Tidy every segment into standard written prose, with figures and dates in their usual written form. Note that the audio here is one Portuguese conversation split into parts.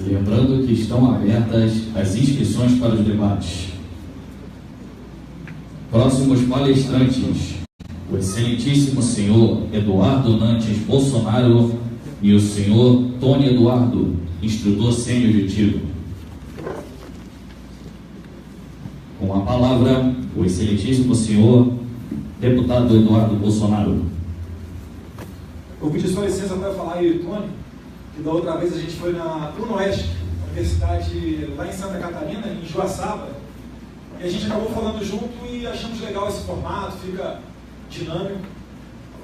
Lembrando que estão abertas as inscrições para os debates. Próximos palestrantes: o excelentíssimo senhor Eduardo Nantes Bolsonaro e o senhor Tony Eduardo, instrutor sênior de tiro. Com a palavra, o excelentíssimo senhor deputado Eduardo Bolsonaro. Eu pedi sua licença para falar aí, Tony, que da outra vez a gente foi na Unoeste, universidade lá em Santa Catarina, em Joaçaba, e a gente acabou falando junto e achamos legal esse formato, fica dinâmico.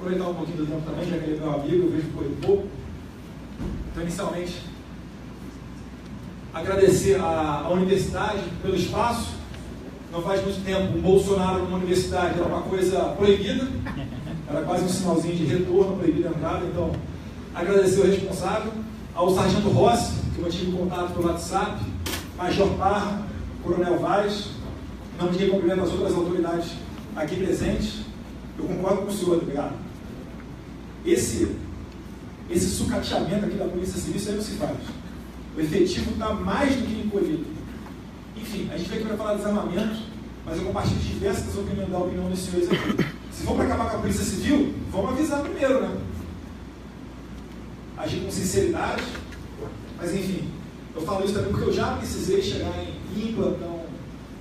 Vou aproveitar um pouquinho do tempo também, já que ele é meu amigo, eu vejo que foi pouco. Então, inicialmente, agradecer à universidade pelo espaço. Não faz muito tempo, o Bolsonaro numa universidade era uma coisa proibida, era quase um sinalzinho de retorno, proibida a entrada. Então, agradecer ao responsável, ao sargento Rossi, que eu mantive contato pelo WhatsApp, Major Parra, Coronel Vaz, não me cumprimento as outras autoridades aqui presentes. Eu concordo com o senhor, obrigado. Esse sucateamento aqui da Polícia Civil, isso aí não se faz. O efetivo está mais do que encolhido. Enfim, a gente veio aqui para falar de desarmamento, mas eu compartilho diversas opiniões da opinião dos senhores aqui. Se for para acabar com a Polícia Civil, vamos avisar primeiro, né? Agir com sinceridade, mas enfim, eu falo isso também porque eu já precisei chegar em plantão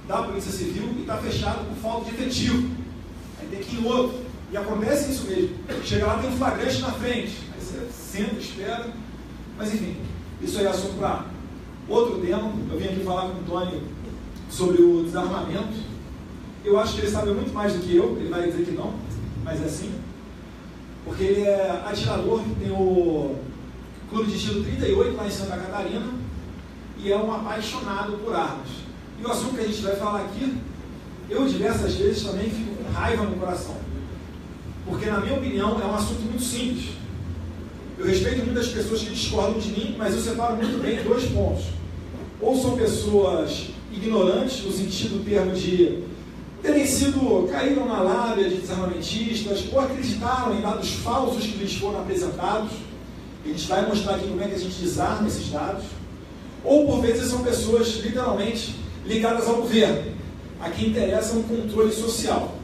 da Polícia Civil e está fechado por falta de efetivo. Aí tem que ir em outro. E acontece isso mesmo. Chega lá, tem um flagrante na frente. Aí você senta, espera. Mas enfim, isso aí é assunto para outro tema. Eu vim aqui falar com o Tony sobre o desarmamento. Eu acho que ele sabe muito mais do que eu. Ele vai dizer que não, mas é assim. Porque ele é atirador, tem o Clube de Tiro 38 lá em Santa Catarina e é um apaixonado por armas. E o assunto que a gente vai falar aqui, eu diversas vezes também fico com raiva no coração. Porque, na minha opinião, é um assunto muito simples. Eu respeito muitas pessoas que discordam de mim, mas eu separo muito bem dois pontos. Ou são pessoas ignorantes, no sentido do termo de caíram na lábia de desarmamentistas, ou acreditaram em dados falsos que lhes foram apresentados. A gente vai mostrar aqui como é que a gente desarma esses dados. Ou, por vezes, são pessoas, literalmente, ligadas ao governo, a quem interessa um controle social.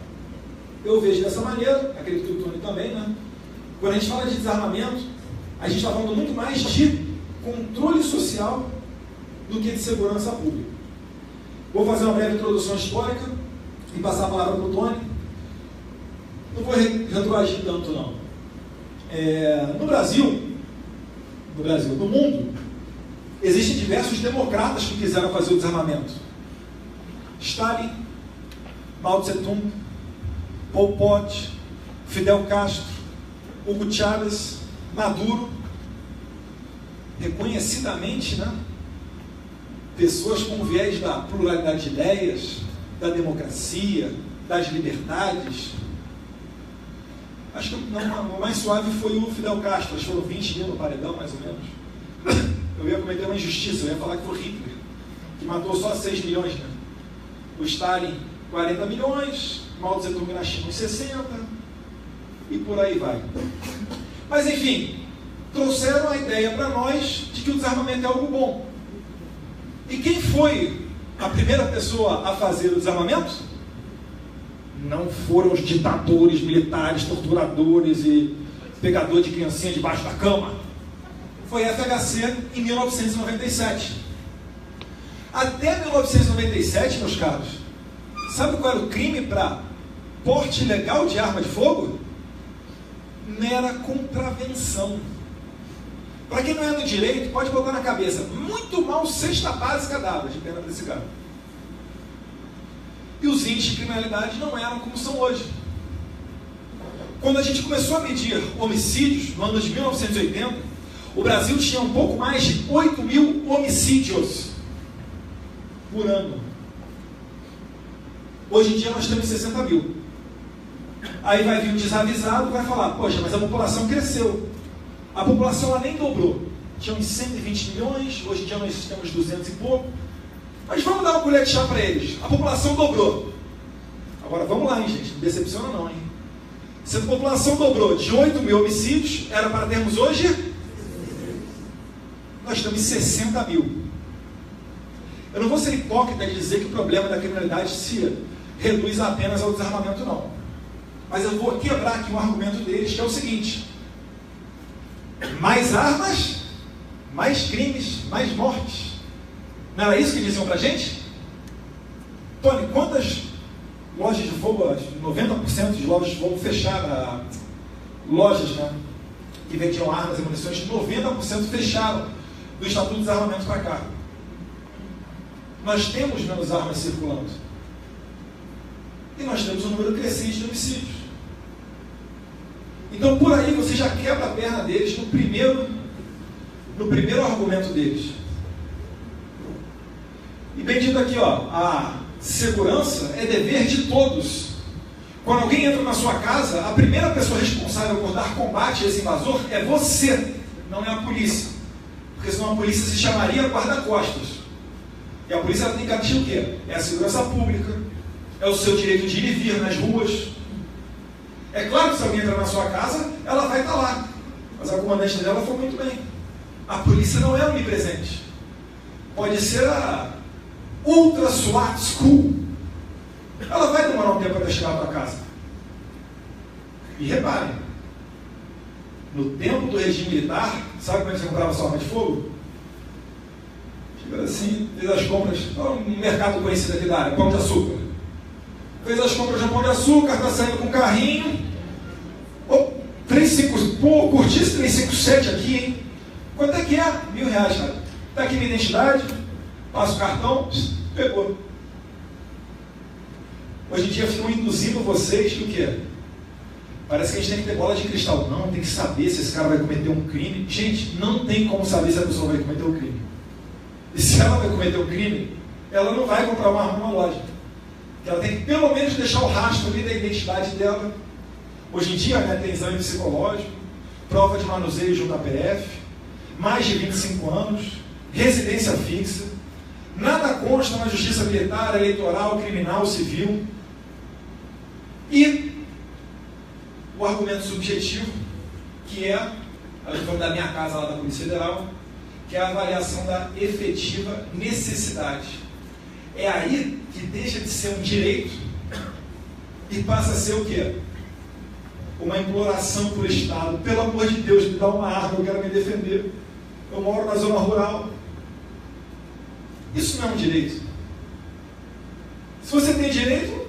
Eu vejo dessa maneira, acredito que o Tony também, né? Quando a gente fala de desarmamento, a gente está falando muito mais de controle social do que de segurança pública. Vou fazer uma breve introdução histórica e passar a palavra para o Tony. Não vou retroagir tanto, não. No mundo, existem diversos democratas que quiseram fazer o desarmamento. Stalin, Mao Tse-tung, Pol Pot, Fidel Castro, Hugo Chávez, Maduro, reconhecidamente, né? Pessoas com viés da pluralidade de ideias, da democracia, das liberdades. Acho que o mais suave foi o Fidel Castro, acho que foram 20 mil no paredão, mais ou menos. Eu ia cometer uma injustiça, eu ia falar que foi Hitler, que matou só 6 milhões, né? O Stalin, 40 milhões, Mao Tse-tung na China, uns 60, e por aí vai. Mas, enfim, trouxeram a ideia para nós de que o desarmamento é algo bom. E quem foi a primeira pessoa a fazer o desarmamento? Não foram os ditadores militares, torturadores e pegador de criancinha debaixo da cama. Foi a FHC em 1997. Até 1997, meus caros, sabe qual era o crime para porte ilegal de arma de fogo? Mera contravenção. Para quem não é do direito, pode botar na cabeça, muito mal cesta básica dada de pena para esse cara. E os índices de criminalidade não eram como são hoje. Quando a gente começou a medir homicídios, no ano de 1980, o Brasil tinha um pouco mais de 8 mil homicídios por ano. Hoje em dia nós temos 60 mil. Aí vai vir um desavisado e vai falar, poxa, mas a população cresceu. A população ela nem dobrou. Tinha uns 120 milhões, hoje em dia nós temos 200 e pouco. Mas vamos dar uma colher de chá para eles. A população dobrou. Agora vamos lá, hein, gente, não decepciona não, hein? Se a população dobrou de 8 mil homicídios, era para termos hoje... nós temos 60 mil. Eu não vou ser hipócrita de dizer que o problema da criminalidade se reduz apenas ao desarmamento, não. Mas eu vou quebrar aqui um argumento deles, que é o seguinte: mais armas, mais crimes, mais mortes. Não era isso que diziam pra gente? Tony, quantas lojas de fogo, 90% de lojas de fogo fecharam, lojas, né, que vendiam armas e munições, 90% fecharam do Estatuto de Desarmamento para cá. Nós temos menos armas circulando. E nós temos um número crescente de homicídios. Então, por aí, você já quebra a perna deles no primeiro argumento deles. E bem dito aqui, ó, a segurança é dever de todos. Quando alguém entra na sua casa, a primeira pessoa responsável por dar combate a esse invasor é você, não é a polícia. Porque senão a polícia se chamaria guarda-costas. E a polícia tem que garantir o quê? É a segurança pública, é o seu direito de ir e vir nas ruas. É claro que se alguém entrar na sua casa, ela vai estar lá. Mas a comandante dela foi muito bem. A polícia não é onipresente. Pode ser a Ultra SWAT School. Ela vai demorar um tempo para chegar à tua casa. E reparem, no tempo do regime militar, sabe como é que você comprava sua arma de fogo? Chega assim, fez as compras, um mercado conhecido aqui da área, Pão de Açúcar. Fez as compras no Pão de Açúcar, está saindo com um carrinho. Pô, curti esse 357 aqui, hein? Quanto é que é? R$1.000, cara. Está aqui minha identidade, passa o cartão, pegou. Hoje em dia ficam induzindo vocês que o quê? Parece que a gente tem que ter bola de cristal. Não, tem que saber se esse cara vai cometer um crime. Gente, não tem como saber se a pessoa vai cometer um crime. E se ela vai cometer um crime, ela não vai comprar uma arma numa loja. Ela tem que pelo menos deixar o rastro ali da identidade dela. Hoje em dia, né, tem exame psicológico, prova de manuseio junto à PF, mais de 25 anos, residência fixa, nada consta na justiça militar, eleitoral, criminal, civil. E o argumento subjetivo, que é, a gente falou da minha casa lá da Polícia Federal, que é a avaliação da efetiva necessidade. É aí que deixa de ser um direito e passa a ser o quê? Uma imploração para o Estado. Pelo amor de Deus, me dá uma arma, eu quero me defender. Eu moro na zona rural. Isso não é um direito. Se você tem direito,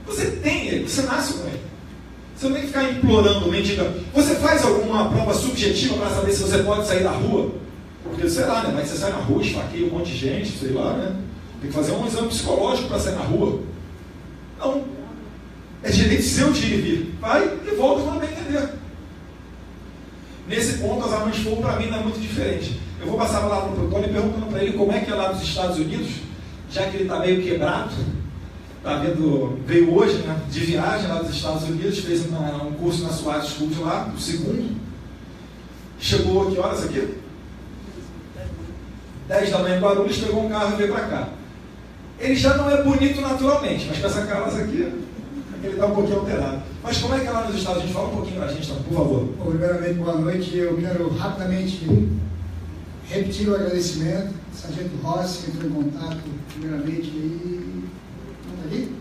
você tem ele, você nasce com ele. Você não tem que ficar implorando, mendigando. Você faz alguma prova subjetiva para saber se você pode sair da rua? Porque, sei lá, né? Mas você sai na rua, esfaqueia um monte de gente, sei lá, né? Tem que fazer um exame psicológico para sair na rua. Não. É direito seu de ir e vir. Vai e volta quando bem entender. Nesse ponto, as armas de fogo, para mim, não é muito diferente. Eu vou passar lá para o Tony perguntando para ele como é que é lá nos Estados Unidos, já que ele está meio quebrado. Tá vendo, veio hoje, né, de viagem lá dos Estados Unidos, fez um curso na SWAT School de lá, o segundo. Chegou, que horas aqui? 10 da manhã em Guarulhos, pegou um carro e veio para cá. Ele já não é bonito naturalmente, mas com essa casa aqui, ele está um pouquinho alterado. Mas como é que é lá nos Estados Unidos? Fala um pouquinho para a gente, então, por favor. Bom, primeiramente, boa noite. Eu quero rapidamente repetir o agradecimento. Sargento Rossi, que entrou em contato, primeiramente, aí. Não está aqui?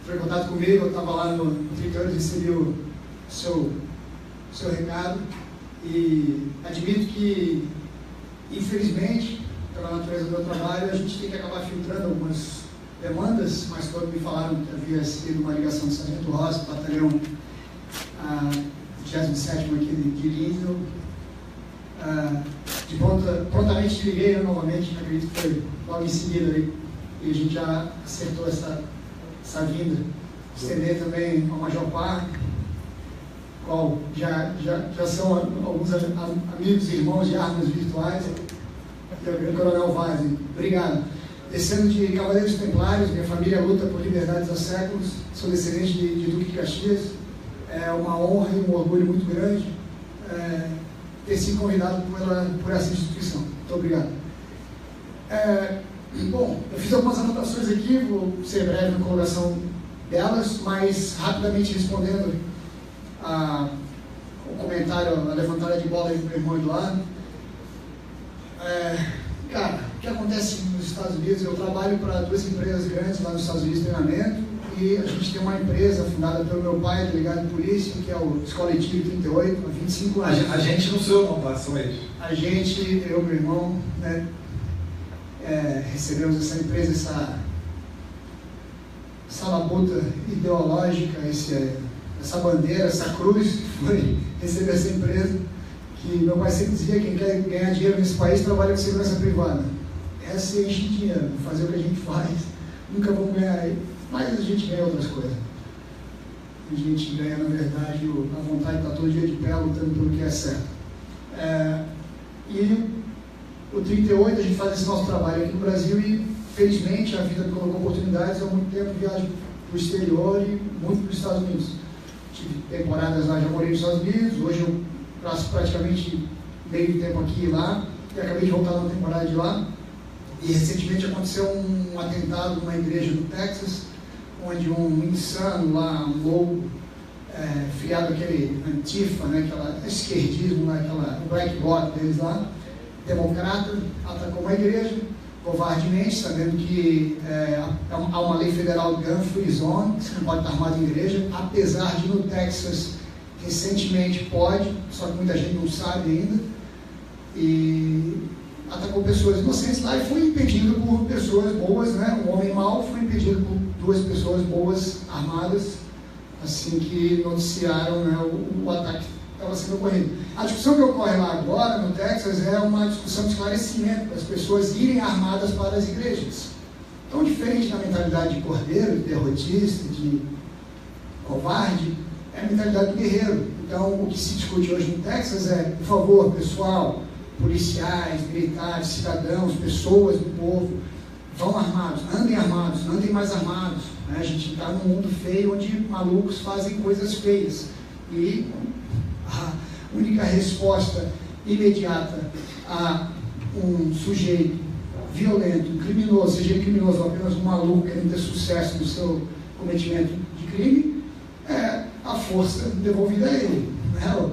Entrou em contato comigo, eu estava lá no 30 anos, recebi o seu recado. E admito que, infelizmente, pela natureza do meu trabalho, a gente tem que acabar filtrando algumas demandas, mas quando me falaram que havia sido uma ligação do Sargento Rossi, batalhão 27º aqui de Lins, prontamente liguei novamente, acredito que foi logo em seguida aí, e a gente já acertou essa vinda. Estender também ao Major Parque, qual já são alguns amigos e irmãos de armas virtuais, e o Coronel Vaz. Obrigado. Descendo de Cavaleiros Templários, minha família luta por liberdades há séculos, sou descendente de Duque de Caxias. É uma honra e um orgulho muito grande ter sido convidado por essa instituição. Muito obrigado. Bom, eu fiz algumas anotações aqui, vou ser breve na colocação delas, mas rapidamente respondendo comentário, a levantada de bola aí do meu irmão Eduardo. Cara, o que acontece nos Estados Unidos? Eu trabalho para 2 empresas grandes lá nos Estados Unidos de treinamento, e a gente tem uma empresa fundada pelo meu pai, delegado de polícia, que é o Escola Etílio 38, há 25 anos. A gente não sou eu, não, tá? São eles. A gente, eu e meu irmão, né, recebemos essa empresa, essa labuta ideológica, essa bandeira, essa cruz, que foi receber essa empresa, que meu pai sempre dizia: quem quer ganhar dinheiro nesse país trabalha com segurança privada. Essa enche de dinheiro, fazer o que a gente faz, nunca vamos ganhar, mas a gente ganha outras coisas. A gente ganha, na verdade, a vontade de estar todo dia de pé lutando pelo que é certo. E o 38, a gente faz esse nosso trabalho aqui no Brasil, e felizmente a vida me colocou oportunidades. Há muito tempo viajo para o exterior e muito para os Estados Unidos. Tive temporadas lá, já morei nos Estados Unidos, hoje eu passo praticamente meio tempo aqui e lá, e acabei de voltar numa temporada de lá. E recentemente aconteceu um atentado numa igreja do Texas, onde um insano lá, um louco, filiado àquele Antifa, né, aquela esquerdismo, né, aquela black bloc deles lá, democrata, atacou uma igreja, covardemente, sabendo que há uma lei federal Gun Free Zone, que você não pode estar armado em igreja, apesar de no Texas recentemente pode, só que muita gente não sabe ainda, e atacou pessoas inocentes lá e foi impedido por pessoas boas, né? Um homem mau foi impedido por 2 pessoas boas armadas, assim que noticiaram, né, o ataque que estava sendo ocorrido. A discussão que ocorre lá agora, no Texas, é uma discussão de esclarecimento, para as pessoas irem armadas para as igrejas. Então, diferente da mentalidade de cordeiro, de derrotista, de covarde, é a mentalidade do guerreiro. Então, o que se discute hoje no Texas é: por favor, pessoal, policiais, militares, cidadãos, pessoas do povo, vão armados, andem mais armados. Né? A gente está num mundo feio onde malucos fazem coisas feias. E a única resposta imediata a um sujeito violento, criminoso, seja ele criminoso ou apenas um maluco querendo ter sucesso no seu cometimento de crime, é a força devolvida a ele. Né?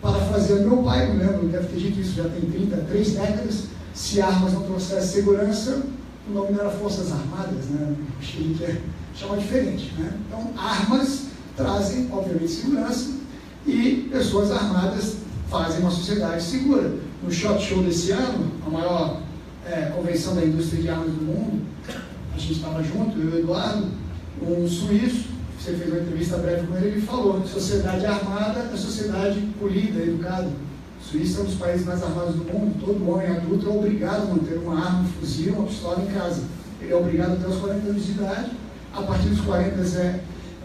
Parafraseando meu pai, não lembro, deve ter dito isso, já tem 33 décadas: se armas não trouxessem segurança, o nome não era Forças Armadas, né? O Chile quer chamar diferente. Né? Então, armas trazem, obviamente, segurança, e pessoas armadas fazem uma sociedade segura. No SHOT Show desse ano, a maior convenção da indústria de armas do mundo, a gente estava junto, eu e o Eduardo, um suíço. Você fez uma entrevista breve com ele, ele falou: sociedade armada é sociedade polida, educada. A Suíça é um dos países mais armados do mundo. Todo homem adulto é obrigado a manter uma arma, um fuzil, uma pistola em casa. Ele é obrigado até os 40 anos de idade. A partir dos 40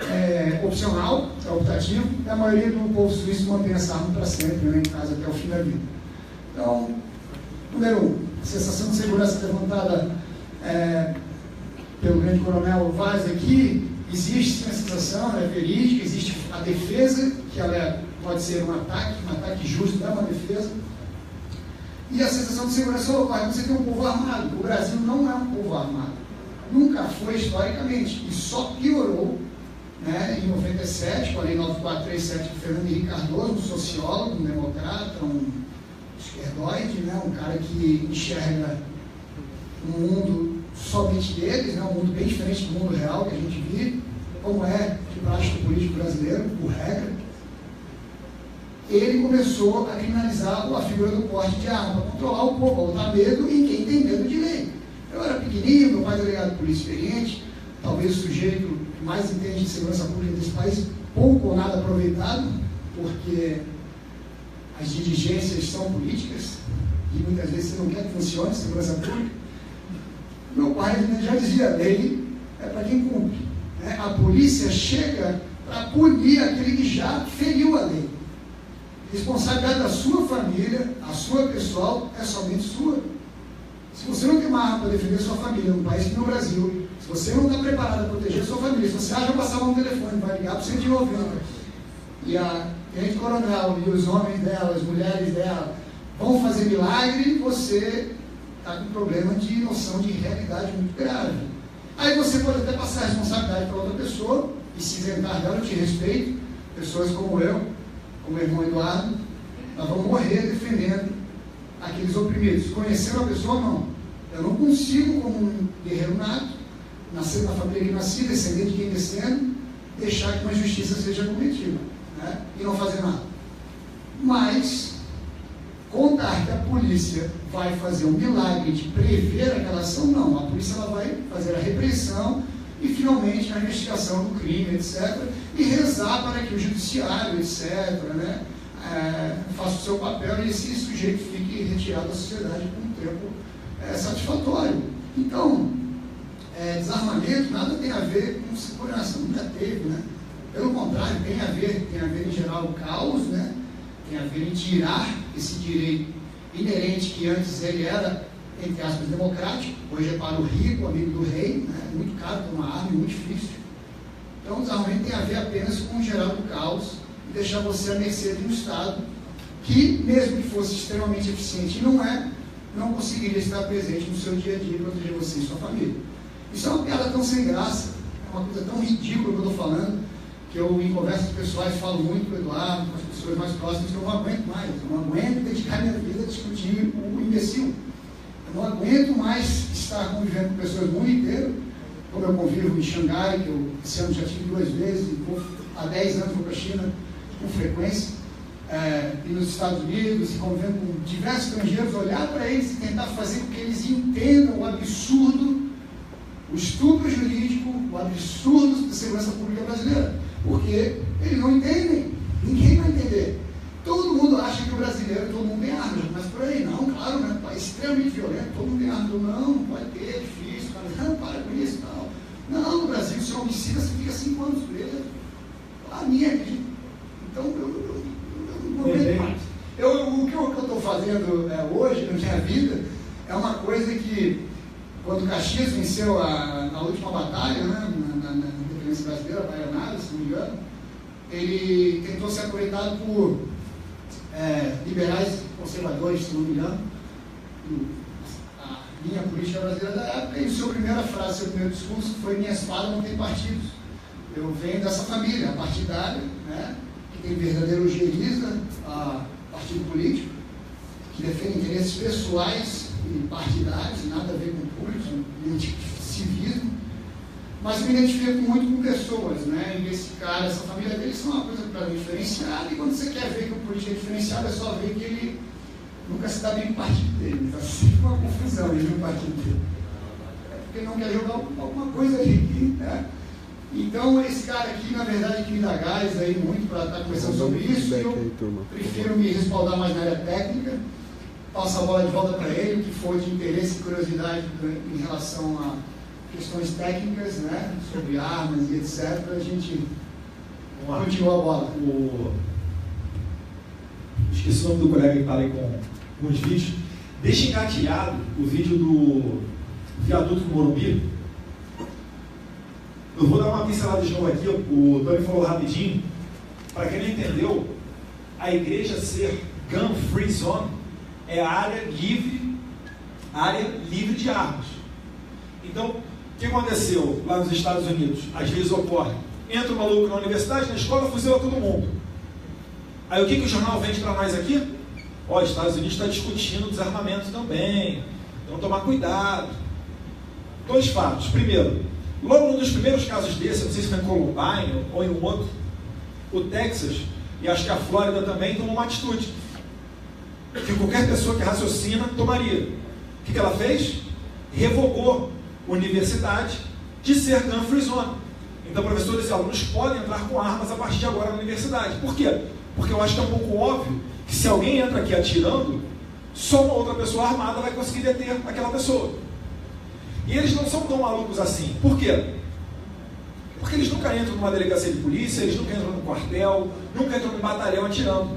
é opcional, é optativo. E a maioria do povo suíço mantém essa arma para sempre, né, em casa até o fim da vida. Então, número 1, a sensação de segurança levantada pelo grande coronel Vaz aqui. Existe sim a sensação, é verídica, existe a defesa, que ela pode ser um ataque justo, não é uma defesa. E a sensação de segurança ocorre quando você tem um povo armado. O Brasil não é um povo armado. Nunca foi historicamente. E só piorou, né, em 97, com a Lei 9437 de Fernando Henrique Cardoso, um sociólogo, um democrata, um esquerdoide, né, um cara que enxerga um mundo somente deles, né, um mundo bem diferente do mundo real que a gente vive, como é de prática político brasileiro, por regra. Ele começou a criminalizar a figura do porte de arma, para controlar o povo, botar medo em quem tem medo de lei. Eu era pequenininho, meu pai delegado de polícia experiente, talvez o sujeito que mais entende de segurança pública desse país, pouco ou nada aproveitado, porque as diligências são políticas, e muitas vezes você não quer que funcione segurança pública. Meu pai já dizia: a lei é para quem cumpre. Né? A polícia chega para punir aquele que já feriu a lei. Responsabilidade da sua família, a sua pessoal, é somente sua. Se você não tem uma arma para defender sua família, num país como no Brasil, se você não está preparado a proteger a sua família, se você acha que passar um telefone, vai ligar para o 190, e a tenente coronel e os homens dela, as mulheres dela, vão fazer milagre, você está com um problema de noção de realidade muito grave. Aí você pode até passar a responsabilidade para outra pessoa e se isentar dela. Eu te respeito, pessoas como eu, como o irmão Eduardo, nós vamos morrer defendendo aqueles oprimidos. Conhecendo a pessoa, não. Eu não consigo, como um guerreiro nato, nascer na família que nasci, descendente de quem descendo, deixar que uma injustiça seja cometida, né? E não fazer nada. Mas contar que a polícia vai fazer um milagre de prever aquela ação, não. A polícia ela vai fazer a repressão e finalmente a investigação do crime, etc. E rezar para que o judiciário, etc., né, faça o seu papel e esse sujeito fique retirado da sociedade por um tempo satisfatório. Então, desarmamento nada tem a ver com segurança, nunca teve, né? Pelo contrário, tem a ver em geral o caos, né? Tem a ver em tirar esse direito inerente que antes ele era, entre aspas, democrático, hoje é para o rico, amigo do rei, né? Muito caro ter uma arma, muito difícil. Então o desarmamento tem a ver apenas com gerar o caos e deixar você à mercê de um Estado que, mesmo que fosse extremamente eficiente, não conseguiria estar presente no seu dia a dia para proteger você e sua família. Isso é uma piada tão sem graça, é uma coisa tão ridícula que eu estou falando, que eu, em conversas pessoais, falo muito com o Eduardo, com as pessoas mais próximas, que eu não aguento mais. Eu não aguento dedicar minha vida a discutir o imbecil. Eu não aguento mais estar convivendo com pessoas do mundo inteiro, como eu convivo em Xangai, que eu esse ano já tive 2 vezes, e há 10 anos vou para a China com frequência, e nos Estados Unidos, e convivendo com diversos estrangeiros, olhar para eles e tentar fazer com que eles entendam o absurdo, o estupro jurídico, o absurdo da segurança pública brasileira. Porque eles não entendem, ninguém vai entender. Todo mundo acha que o brasileiro, todo mundo tem armas, mas por aí não, claro, né? Um país extremamente violento, todo mundo tem armas, não pode ter, é difícil, cara, não, para com isso, não, no Brasil, se é homicida, você fica 5 anos preso. A minha acredita. Então, eu não aguento mais. O que eu estou fazendo hoje, na minha vida, é uma coisa que, quando Caxias venceu na última batalha, né, na independência brasileira, a Baianada, se não me engano, ele tentou ser aproveitado por liberais conservadores, se não me engano, a linha política brasileira da época, e sua primeira frase, seu primeiro discurso foi: minha espada não tem partidos. Eu venho dessa família partidária, né, que tem verdadeiro ojeriza a partido político, que defende interesses pessoais e partidários, nada a ver com públicos, nenhum tipo de civismo, mas me identifico muito com pessoas, né? E esse cara, essa família dele são uma coisa para mim diferenciada, e quando você quer ver que o político é diferenciado, é só ver que ele nunca se dá bem com o partido dele, está sempre uma confusão ele no partido dele. É porque ele não quer jogar alguma coisa ali, né? Então esse cara aqui, na verdade, que me dá gás aí muito para estar conversando sobre isso, e eu prefiro me respaldar mais na área técnica, passo a bola de volta para ele, o que for de interesse e curiosidade em relação a questões técnicas, né, sobre armas e etc., a gente continua a bola. Esqueci o nome do colega que está aí com os vídeos. Deixa engatilhado o vídeo do viaduto do Morumbi. Eu vou dar uma pincelada de novo aqui, o Tony falou rapidinho. Para quem não entendeu, a igreja ser gun free zone é a área livre de armas. Então, o que aconteceu lá nos Estados Unidos? Às vezes ocorre, entra um maluco na universidade, na escola, fuzila todo mundo. Aí o que o jornal vende para nós aqui? Ó, os Estados Unidos está discutindo desarmamento também, então tomar cuidado. 2 fatos. Primeiro, logo num dos primeiros casos desse, não sei se foi em Columbine ou em um outro, o Texas, e acho que a Flórida também, tomou uma atitude que qualquer pessoa que raciocina tomaria. O que ela fez? Revogou a universidade de ser gun free zone. Então, professores e alunos podem entrar com armas a partir de agora na universidade. Por quê? Porque eu acho que é um pouco óbvio que se alguém entra aqui atirando, só uma outra pessoa armada vai conseguir deter aquela pessoa. E eles não são tão malucos assim. Por quê? Porque eles nunca entram numa delegacia de polícia, eles nunca entram no quartel, nunca entram no batalhão atirando.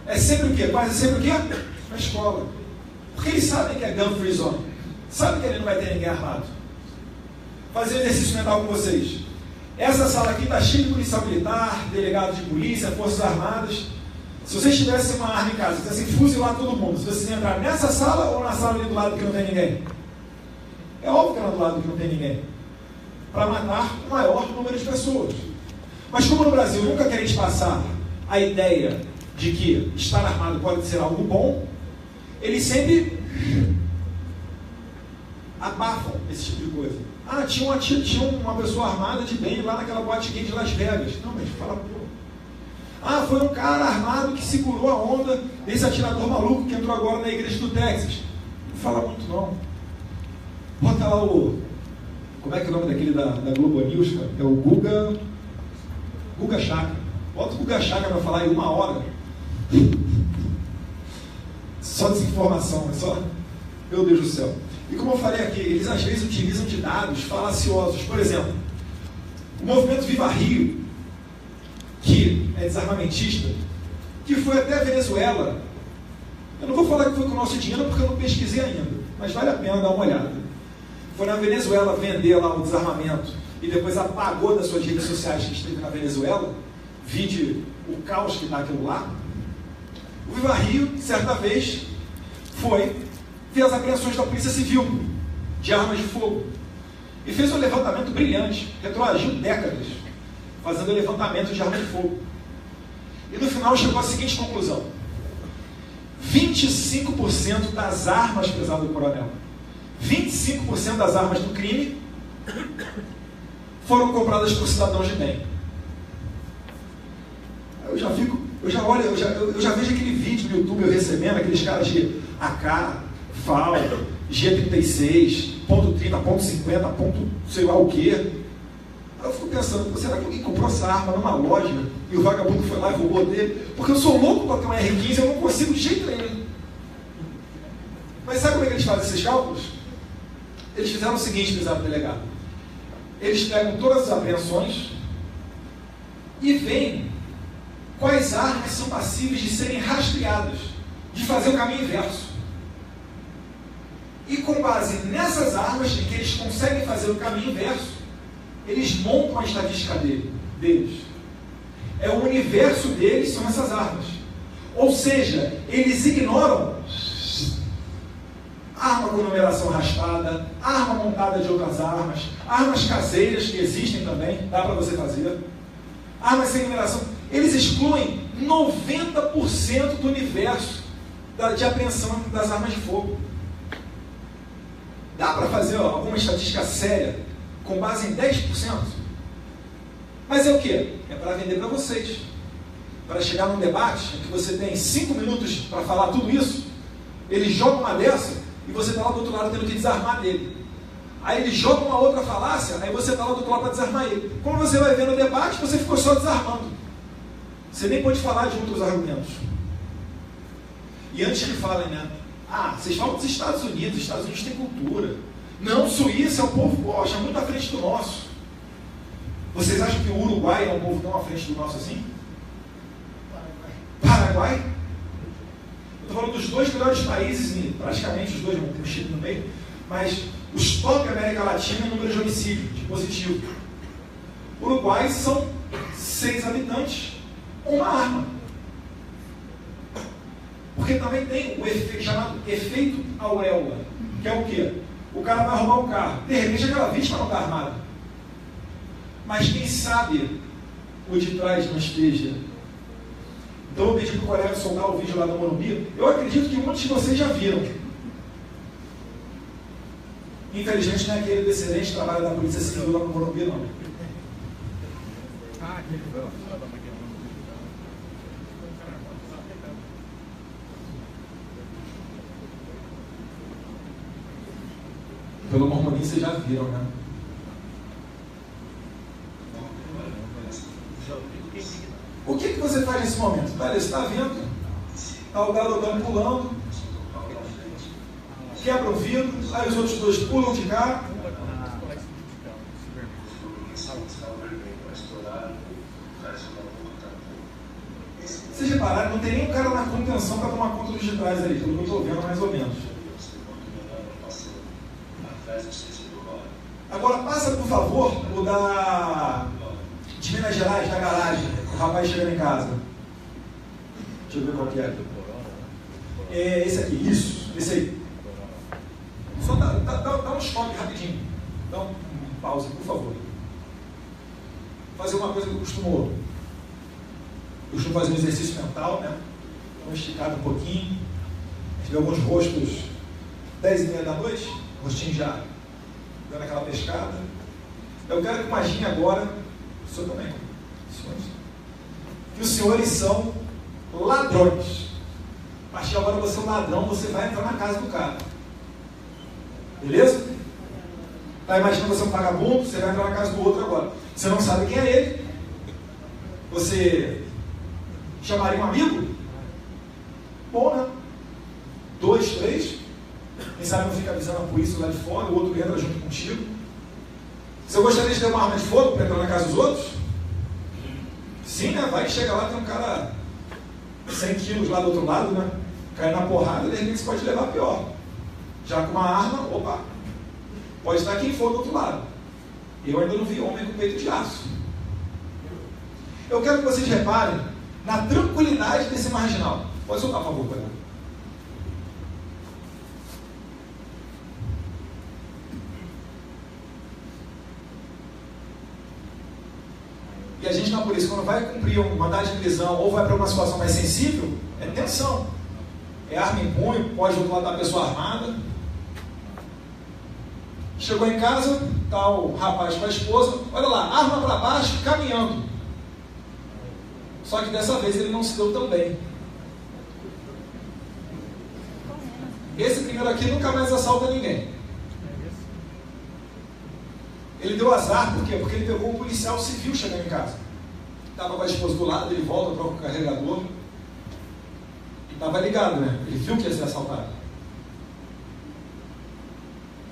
É sempre o quê? Quase sempre o quê? Na escola. Porque eles sabem que é gun free zone. Sabem que ele não vai ter ninguém armado. Fazer um exercício mental com vocês. Essa sala aqui está cheia de policial militar, delegado de polícia, forças armadas. Se vocês tivessem uma arma em casa, quisessem fuzilar todo mundo, se vocês entrar nessa sala ou na sala ali do lado que não tem ninguém? É óbvio que é lá do lado que não tem ninguém. Para matar o maior número de pessoas. Mas como no Brasil nunca querem passar a ideia de que estar armado pode ser algo bom, eles sempre abafam esse tipo de coisa. Ah, tinha uma pessoa armada de bem lá naquela boate gay de Las Vegas. Não, mas fala, pô. Ah, foi um cara armado que segurou a onda desse atirador maluco que entrou agora na igreja do Texas. Não fala muito não. Bota lá o... Como é que é o nome daquele da Globo News, cara? É o Guga Chakra. Bota o Guga Chakra para falar em 1 hora. Só desinformação, é só... Meu Deus do céu. E como eu falei aqui, eles às vezes utilizam de dados falaciosos. Por exemplo, o movimento Viva Rio, que é desarmamentista, que foi até a Venezuela. Eu não vou falar que foi com o nosso dinheiro porque eu não pesquisei ainda, mas vale a pena dar uma olhada. Foi na Venezuela vender lá o desarmamento e depois apagou das suas redes sociais que esteve na Venezuela, vide o caos que está aquilo lá. O Viva Rio, certa vez, fez as apreensões da Polícia Civil de armas de fogo e fez um levantamento brilhante, retroagiu décadas fazendo levantamento de armas de fogo e no final chegou à seguinte conclusão: 25% das armas, prezado coronel, 25% das armas do crime foram compradas por cidadãos de bem. Eu já vejo aquele vídeo no YouTube eu recebendo aqueles caras de AK, FAL, G36, ponto .30, ponto .50, ponto sei lá o quê. Eu fico pensando, será que alguém comprou essa arma numa loja e o vagabundo foi lá e roubou dele? Porque eu sou louco para ter um R15 e eu não consigo de jeito nenhum. Mas sabe como é que eles fazem esses cálculos? Eles fizeram o seguinte, prezado delegado. Eles pegam todas as apreensões e veem quais armas são passíveis de serem rastreadas, de fazer o caminho inverso. E com base nessas armas em que eles conseguem fazer o caminho inverso, eles montam a estatística deles. É o universo deles, são essas armas. Ou seja, eles ignoram arma com numeração raspada, arma montada de outras armas, armas caseiras que existem também, dá para você fazer, armas sem numeração. Eles excluem 90% do universo de apreensão das armas de fogo. Dá para fazer alguma estatística séria com base em 10%? Mas é o quê? É para vender para vocês. Para chegar num debate em que você tem 5 minutos para falar tudo isso, eles jogam uma dessa e você está lá do outro lado tendo que desarmar dele. Aí eles jogam uma outra falácia, aí você está lá do outro lado para desarmar ele. Quando você vai ver no debate, você ficou só desarmando. Você nem pode falar de outros argumentos. E antes que falem, né? Ah, vocês falam dos Estados Unidos têm cultura. Não, Suíça é um povo, poxa, muito à frente do nosso. Vocês acham que o Uruguai é um povo tão à frente do nosso assim? Paraguai? Eu estou falando dos 2 melhores países, praticamente os 2, não tem o Chile no meio, mas os top da América Latina em número de homicídio, de positivo. Uruguai são 6 habitantes, uma arma. Porque também tem o efeito chamado efeito auréola, que é o quê? O cara vai roubar um carro, de repente aquela vítima não está armada. Mas quem sabe o de trás não esteja. Então eu pedi para o colega soltar o vídeo lá do Morumbi. Eu acredito que muitos de vocês já viram. Infelizmente não é aquele do excelente trabalho da Polícia Civil lá no Morumbi, não. Pelo Mormonim vocês já viram, né? O que você faz nesse momento? Tá, você está vendo? Está o garotão pulando, quebra o vidro, aí os outros 2 pulam de cá. Vocês repararam, não tem nem um cara na contenção para tomar conta dos de trás ali, pelo que eu estou vendo mais ou menos. Agora passa, por favor, o de Minas Gerais, da garagem, o rapaz chegando em casa. Deixa eu ver qual que é. É esse aqui, isso, esse aí. Só dá um stop rapidinho. Dá um pause, por favor. Fazer uma coisa que eu costumo costumo fazer um exercício mental, né? Vamos esticar um pouquinho. A gente vê alguns rostos 10h30 da noite, o rostinho já dando aquela pescada. Eu quero que imagine agora, o senhor também, senhores, que os senhores são ladrões. A partir de agora você é um ladrão, você vai entrar na casa do cara. Beleza? Tá imaginando você é um vagabundo, você vai entrar na casa do outro agora. Você não sabe quem é ele. Você chamaria um amigo? Bom, né? 2, 3. Quem sabe não fica avisando a polícia lá de fora, o outro entra junto contigo. Você gostaria de ter uma arma de fogo para entrar na casa dos outros? Sim, né? Vai que chega lá, tem um cara 100 quilos lá do outro lado, né? Cai na porrada e de repente você pode levar pior. Já com uma arma, opa, pode estar quem for do outro lado. Eu ainda não vi homem com peito de aço. Eu quero que vocês reparem na tranquilidade desse marginal. Pode soltar, por favor, Pedro. E a gente na polícia, quando vai cumprir um mandado de prisão ou vai para uma situação mais sensível, é tensão. É arma em punho, pode do outro lado da pessoa armada. Chegou em casa, está o rapaz com a esposa, olha lá, arma para baixo, caminhando. Só que dessa vez ele não se deu tão bem. Esse primeiro aqui nunca mais assalta ninguém. Ele deu azar, por quê? Porque ele pegou um policial civil chegando em casa. Estava com a esposa do lado, ele volta, troca o carregador. E estava ligado, né? Ele viu que ia ser assaltado.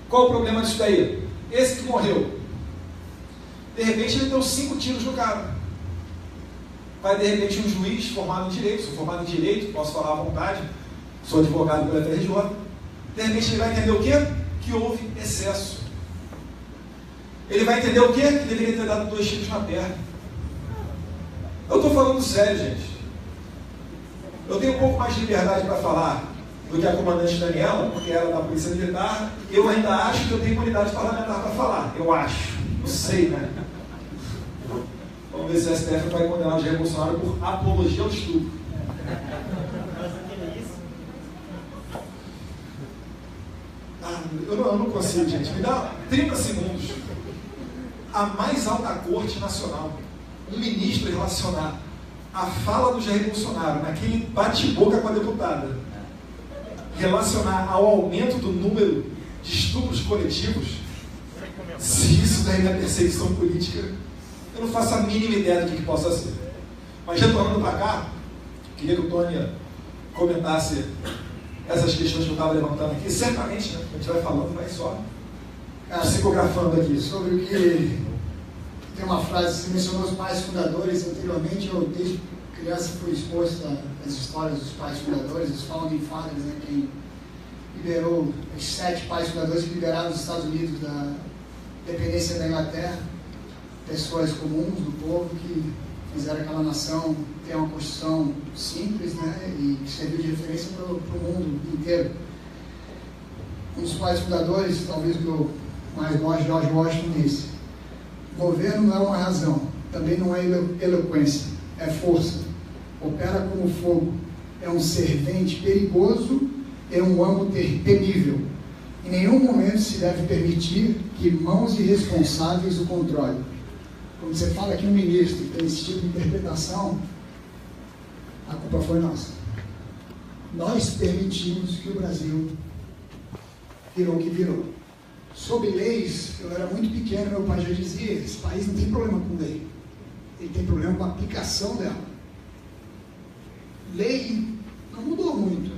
Qual o problema disso daí? Esse que morreu. De repente ele deu 5 tiros no cara. Vai de repente um juiz formado em direito, sou formado em direito, posso falar à vontade, sou advogado pela FRJ. De repente ele vai entender o quê? Que houve excesso. Ele vai entender o quê? Que deveria ter dado 2 tiros na perna. Eu estou falando sério, gente. Eu tenho um pouco mais de liberdade para falar do que a comandante Daniela, porque ela é da Polícia Militar. Eu ainda acho que eu tenho imunidade parlamentar para falar. Eu acho. Não sei, né? Vamos ver se o STF vai condenar o Jair Bolsonaro por apologia ao estupro. Eu não consigo, gente. Me dá 30 segundos. A mais alta corte nacional, um ministro relacionar a fala do Jair Bolsonaro naquele bate-boca com a deputada, relacionar ao aumento do número de estupros coletivos, se isso daí é perseguição política, eu não faço a mínima ideia do que possa ser. Mas retornando para cá, queria que o Tony comentasse essas questões que eu estava levantando aqui. Certamente, né, a gente vai falando, vai só psicografando aqui. Sobre o que tem uma frase, você mencionou os pais fundadores anteriormente, eu desde criança fui exposto às histórias dos pais fundadores, os founding fathers, né, quem liberou os 7 pais fundadores que liberaram os Estados Unidos da dependência da Inglaterra, pessoas comuns do povo que fizeram aquela nação ter uma construção simples, né, e que serviu de referência para o mundo inteiro. Um dos pais fundadores, talvez o que eu mais gosto, George Washington, disse: governo não é uma razão, também não é eloquência, é força. Opera como fogo, é um servente perigoso e um amo temível. Em nenhum momento se deve permitir que mãos irresponsáveis o controlem. Quando você fala que um ministro tem esse tipo de interpretação, a culpa foi nossa. Nós permitimos que o Brasil virou o que virou. Sobre leis, eu era muito pequeno, meu pai já dizia, esse país não tem problema com lei, ele tem problema com a aplicação dela. Lei não mudou muito,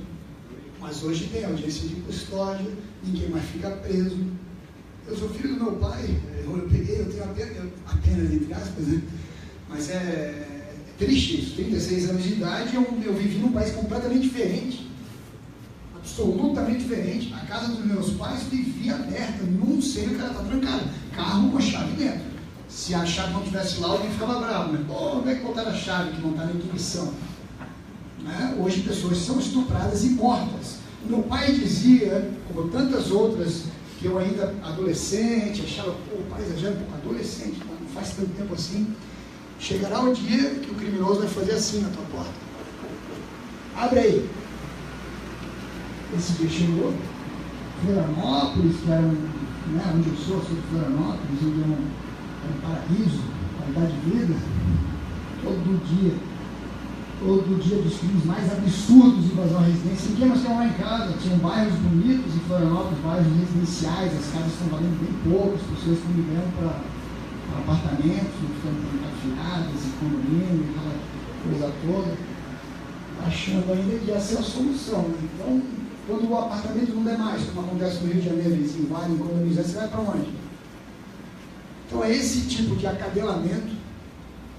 mas hoje tem audiência de custódia, ninguém mais fica preso. Eu sou filho do meu pai, eu tenho apenas entre aspas, né? Mas é triste isso, 36 anos de idade, eu vivi num país completamente diferente, absolutamente diferente. A casa dos meus pais vivia aberta, não sei o que ela está trancada, carro com a chave dentro. Se a chave não estivesse lá, alguém ficava bravo, né? Pô, onde é que botaram a chave que não está na intuição? Né? Hoje pessoas são estupradas e mortas. O meu pai dizia, como tantas outras, que eu ainda adolescente, achava, pô, o pai exagera, adolescente, não faz tanto tempo assim, Chegará um dia que o criminoso vai fazer assim na tua porta. Abre aí. Esse dia chegou. Florianópolis, que era onde eu sou de Florianópolis, onde era um paraíso, qualidade de vida. Todo dia dos crimes mais absurdos de invasão à residência. Ninguém nós temos lá em casa. Tinham bairros bonitos em Florianópolis, bairros residenciais, as casas estão valendo bem pouco, as pessoas estão migrando para apartamentos, estão confinadas, em condomínio, aquela coisa toda, achando ainda que essa é a solução. Né? Então, quando o apartamento não der mais, como acontece no Rio de Janeiro, eles invadem condomínios, você vai para onde? Então é esse tipo de acabelamento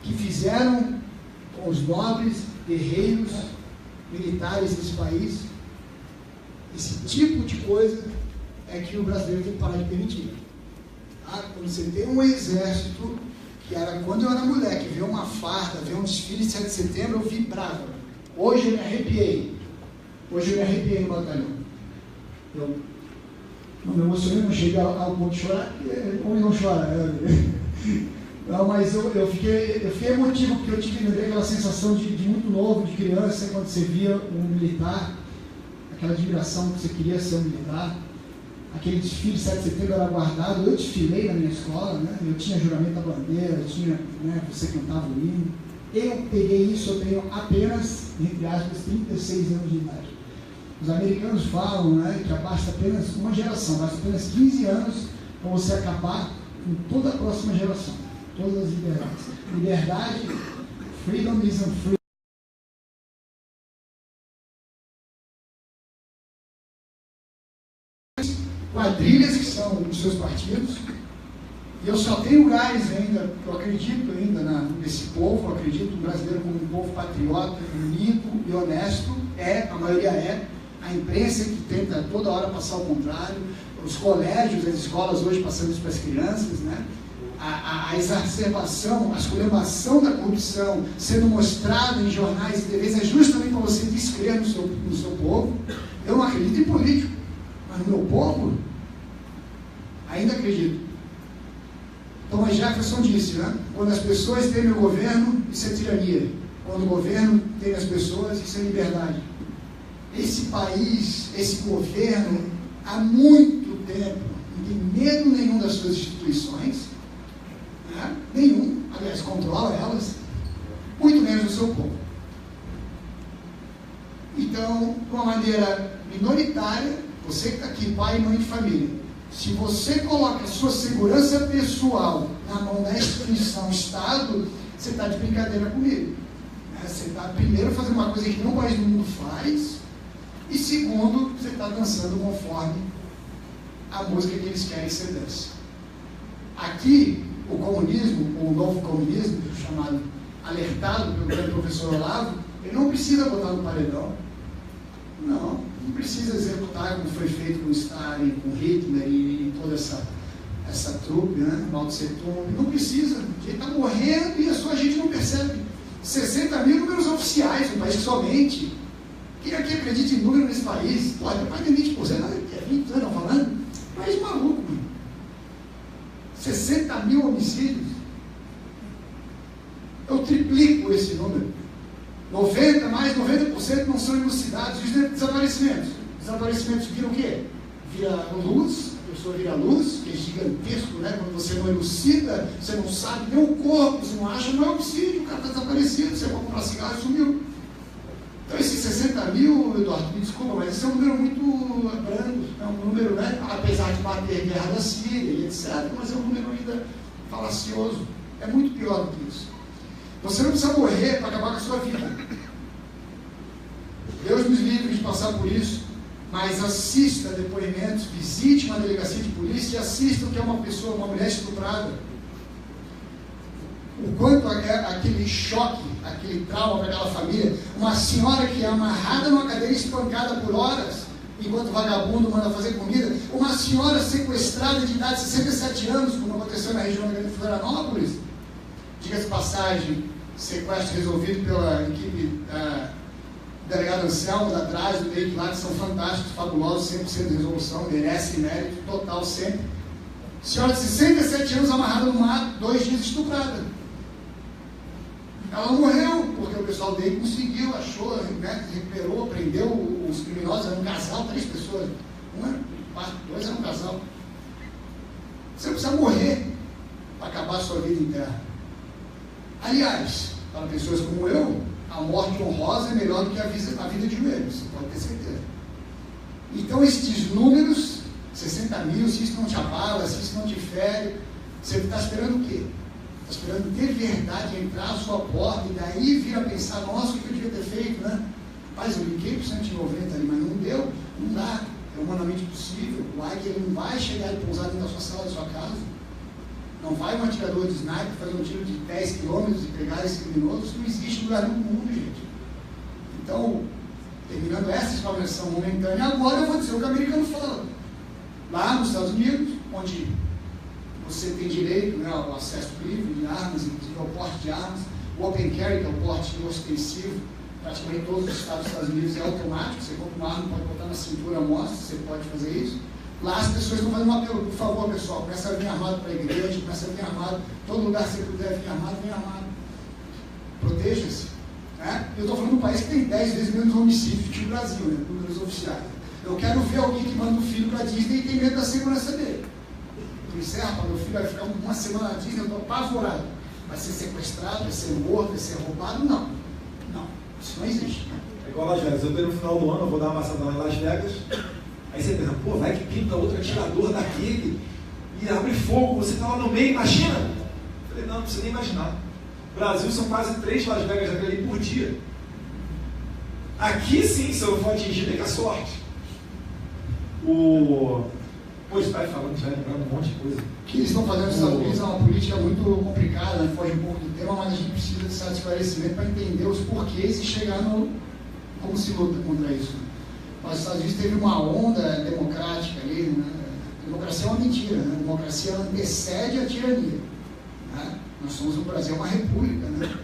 que fizeram com os nobres, guerreiros, militares desse país. Esse tipo de coisa é que o brasileiro tem que parar de permitir. Tá? Quando você tem um exército, que era quando eu era moleque, ver uma farda, ver um desfile de 7 de setembro, eu vibrava. Hoje eu me arrepiei. No batalhão. Eu não me emocionei, não cheguei ao ponto de chorar, homem não chora. Não, mas eu fiquei emotivo, porque eu tive aquela sensação de muito novo, de criança, quando você via um militar, aquela admiração que você queria ser um militar. Aquele desfile 7 de setembro era guardado, eu desfilei na minha escola, né? Eu tinha juramento da bandeira, eu tinha, né, você cantava o hino. Eu peguei isso, eu tenho apenas, entre aspas, 36 anos de idade. Os americanos falam, né, que basta apenas uma geração, basta apenas 15 anos para você acabar com toda a próxima geração, todas as liberdades. Liberdade, freedom isn't free. Quadrilhas que são os seus partidos, e eu só tenho lugares ainda, eu acredito ainda nesse povo, eu acredito no brasileiro como um povo patriota, limpo e honesto, a maioria é, a imprensa que tenta toda hora passar o contrário, os colégios, as escolas hoje passando isso para as crianças, né? A exacerbação, a esculhambação da corrupção sendo mostrada em jornais e TVs é justamente para você descrer no seu povo. Eu não acredito em político, mas no meu povo, ainda acredito. Thomas Jefferson disse, né? Quando as pessoas temem o governo, isso é tirania. Quando o governo teme as pessoas, isso é liberdade. Esse país, esse governo, há muito tempo, não tem medo nenhum das suas instituições, né? Nenhum, aliás, controla elas, muito menos do seu povo. Então, de uma maneira minoritária, você que está aqui, pai e mãe de família, se você coloca a sua segurança pessoal na mão da instituição Estado, você está de brincadeira comigo. Você está, primeiro, fazendo uma coisa que nenhum país do mundo faz, e segundo, você está dançando conforme a música que eles querem que você dance. Aqui, o comunismo, o novo comunismo, chamado, alertado pelo grande professor Olavo, ele não precisa botar no paredão. Não precisa executar como foi feito com Stalin, com Hitler e toda essa trupe, né? Mao Tse Tung. Não precisa. Ele está morrendo e a sua gente não percebe. 60 mil números oficiais, um país que somente. Quem aqui acredita em número nesse país? Pode, mais de 20%, é 20 anos falando. País maluco, mano. 60 mil homicídios. Eu triplico esse número. Mais de 90% não são elucidados. E os desaparecimentos? Desaparecimentos viram o quê? Vira luz, a pessoa vira luz, que é gigantesco, né? Quando você não elucida, você não sabe nem o corpo, você não acha, não é homicídio, o cara está desaparecido, você vai comprar cigarro e sumiu. Então esses 60 mil, Eduardo, me desculpa, mas esse é um número muito brando, é um número, né? Apesar de bater guerra da Síria e etc., mas é um número ainda falacioso. É muito pior do que isso. Você não precisa morrer para acabar com a sua vida. Deus nos livre de passar por isso, mas assista depoimentos, visite uma delegacia de polícia e assista o que é uma pessoa, uma mulher estuprada. O quanto é aquele choque, aquele trauma para aquela família. Uma senhora que é amarrada numa cadeira espancada por horas, enquanto o vagabundo manda fazer comida. Uma senhora sequestrada de idade de 67 anos, como aconteceu na região de Florianópolis. Diga-se passagem, sequestro resolvido pela equipe delegado Anselmo da Trás, do Leite lá, que são fantásticos, fabulosos, 100% de resolução, merecem mérito total sempre. Senhora de 67 anos amarrada no mato, 2 dias estuprada. Ela morreu, porque o pessoal dele conseguiu, achou, né, recuperou, prendeu os criminosos, era um casal, 3 pessoas. 2 era um casal. Você precisa morrer para acabar a sua vida em terra. Aliás, para pessoas como eu, a morte honrosa é melhor do que a vida de joelho, você pode ter certeza. Então, esses números, 60 mil, se isso não te abala, se isso não te fere, você está esperando o quê? Está esperando ter verdade entrar à sua porta e daí vir a pensar, nossa, o que eu devia ter feito, né? Mas eu liguei para o 190 ali, mas não deu, não dá, é humanamente possível. O like ele não vai chegar e pousar dentro da sua sala, da sua casa. Não vai um atirador de sniper fazer um tiro de 10 quilômetros e pegar esse criminoso, isso não existe em lugar nenhum do mundo, gente. Então, terminando essa explanação momentânea, agora eu vou dizer o que o americano fala. Lá nos Estados Unidos, onde você tem direito, né, ao acesso livre de armas, inclusive ao porte de armas, o open carry, que é o porte ostensivo, praticamente em todos os estados dos Estados Unidos é automático, você compra uma arma, pode botar na cintura, mostra, você pode fazer isso. Lá as pessoas estão fazendo um apelo, por favor, pessoal, começa a vir armado para a igreja, começa a vir armado, todo lugar que você puder vir armado, vem armado. Proteja-se. Né? Eu estou falando de um país que tem 10 vezes menos homicídios que o Brasil, né, números oficiais. Eu quero ver alguém que manda um filho para a Disney e tem medo da segurança dele. Isso é, rapaz, meu filho vai ficar uma semana na Disney, eu estou apavorado. Vai ser sequestrado, vai ser morto, vai ser roubado? Não. Não, isso não existe. É igual Las Vegas, eu estou no final do ano, eu vou dar uma passada lá em Las Vegas, aí você pensa, pô, vai que pinta outro atirador daquele e abre fogo, você está lá no meio, imagina? Eu falei, não precisa nem imaginar. No Brasil são quase 3 Las Vegas daquele por dia. Aqui sim, se eu for atingir, tem que a sorte. Pois vai falando, já lembrando um monte de coisa. O que eles estão fazendo nos Estados Unidos é uma política muito complicada, né? Foge um pouco do tema, mas a gente precisa de certo esclarecimento para entender os porquês e chegar no como se luta contra isso. Mas os Estados Unidos teve uma onda democrática ali, né? A democracia é uma mentira, né? A democracia antecede a tirania. Né? Nós somos, o Brasil, uma república, né?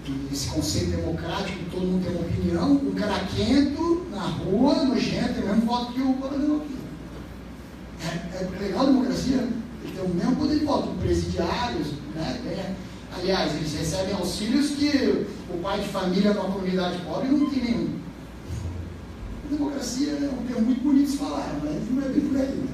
E esse conceito democrático, todo mundo tem uma opinião, um caraquento na rua, nojento, tem o mesmo voto que o governador aqui. É legal a democracia, né? Ele tem o mesmo poder de voto, presidiários, né? Aliás, eles recebem auxílios que o pai de família numa comunidade pobre não tem nenhum. A democracia é um termo muito bonito de se falar, mas não é bem por aí. Né?